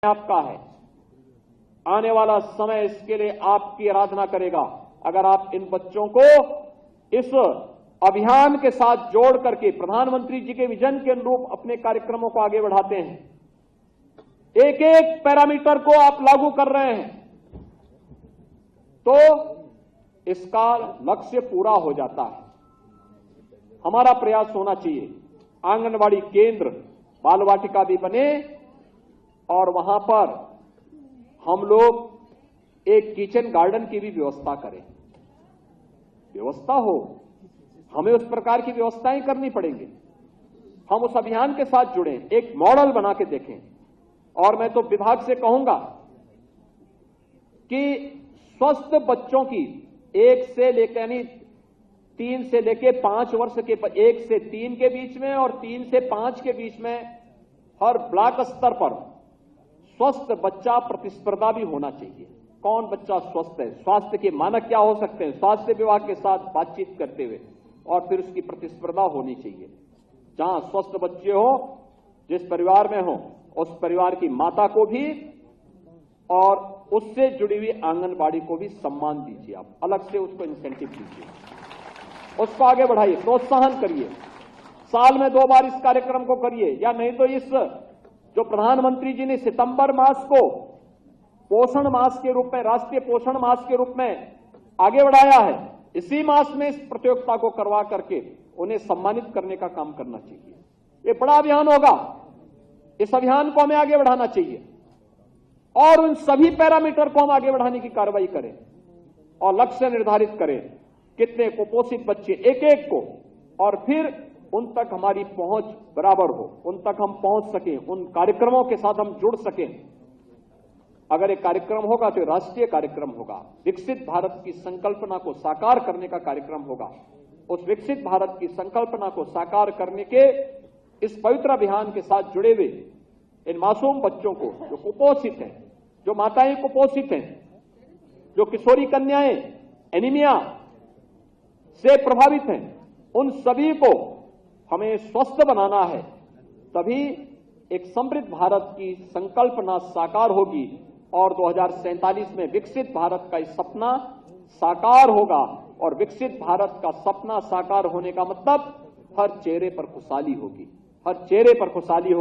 आपका है। आने वाला समय इसके लिए आपकी आराधना करेगा। अगर आप इन बच्चों को इस अभियान के साथ जोड़ करके प्रधानमंत्री जी के विजन के अनुरूप अपने कार्यक्रमों को आगे बढ़ाते हैं, एक एक पैरामीटर को आप लागू कर रहे हैं, तो इसका लक्ष्य पूरा हो जाता है। हमारा प्रयास होना चाहिए आंगनवाड़ी केंद्र, बाल वाटिका भी बने और वहां पर हम लोग एक किचन गार्डन की भी व्यवस्था करें। व्यवस्था हो, हमें उस प्रकार की व्यवस्थाएं करनी पड़ेंगी। हम उस अभियान के साथ जुड़ें, एक मॉडल बना के देखें। और मैं तो विभाग से कहूंगा कि स्वस्थ बच्चों की 1 से लेकर यानी 3 से लेकर 5 वर्ष के 1 से 3 के बीच में और 3 से 5 के बीच में हर ब्लॉक स्तर पर स्वस्थ बच्चा प्रतिस्पर्धा भी होना चाहिए। कौन बच्चा स्वस्थ है, स्वास्थ्य के मानक क्या हो सकते हैं, स्वास्थ्य विभाग के साथ बातचीत करते हुए और फिर उसकी प्रतिस्पर्धा होनी चाहिए। जहां स्वस्थ बच्चे हो, जिस परिवार में हो, उस परिवार की माता को भी और उससे जुड़ी हुई आंगनबाड़ी को भी सम्मान दीजिए। आप अलग से उसको इंसेंटिव दीजिए, उसको आगे बढ़ाइए, प्रोत्साहन करिए। साल में 2 बार इस कार्यक्रम को करिए, या नहीं तो इस जो प्रधानमंत्री जी ने सितंबर मास को पोषण मास के रूप में, राष्ट्रीय पोषण मास के रूप में आगे बढ़ाया है, इसी मास में इस प्रतियोगिता को करवा करके उन्हें सम्मानित करने का काम करना चाहिए। ये बड़ा अभियान होगा, इस अभियान को हमें आगे बढ़ाना चाहिए और उन सभी पैरामीटर को हम आगे बढ़ाने की कार्रवाई करें और लक्ष्य निर्धारित करें, कितने कुपोषित बच्चे एक एक को, और फिर उन तक हमारी पहुंच बराबर हो, उन तक हम पहुंच सकें, उन कार्यक्रमों के साथ हम जुड़ सकें। अगर एक कार्यक्रम होगा तो राष्ट्रीय कार्यक्रम होगा, विकसित भारत की संकल्पना को साकार करने का कार्यक्रम होगा। उस विकसित भारत की संकल्पना को साकार करने के इस पवित्र अभियान के साथ जुड़े हुए इन मासूम बच्चों को, जो कुपोषित हैं, जो माताएं कुपोषित हैं, जो किशोरी कन्याएं एनीमिया से प्रभावित हैं, उन सभी को हमें स्वस्थ बनाना है। तभी एक समृद्ध भारत की संकल्पना साकार होगी और 2047 में विकसित भारत का सपना साकार होगा। और विकसित भारत का सपना साकार होने का मतलब हर चेहरे पर खुशहाली होगी, हर चेहरे पर खुशहाली होगी।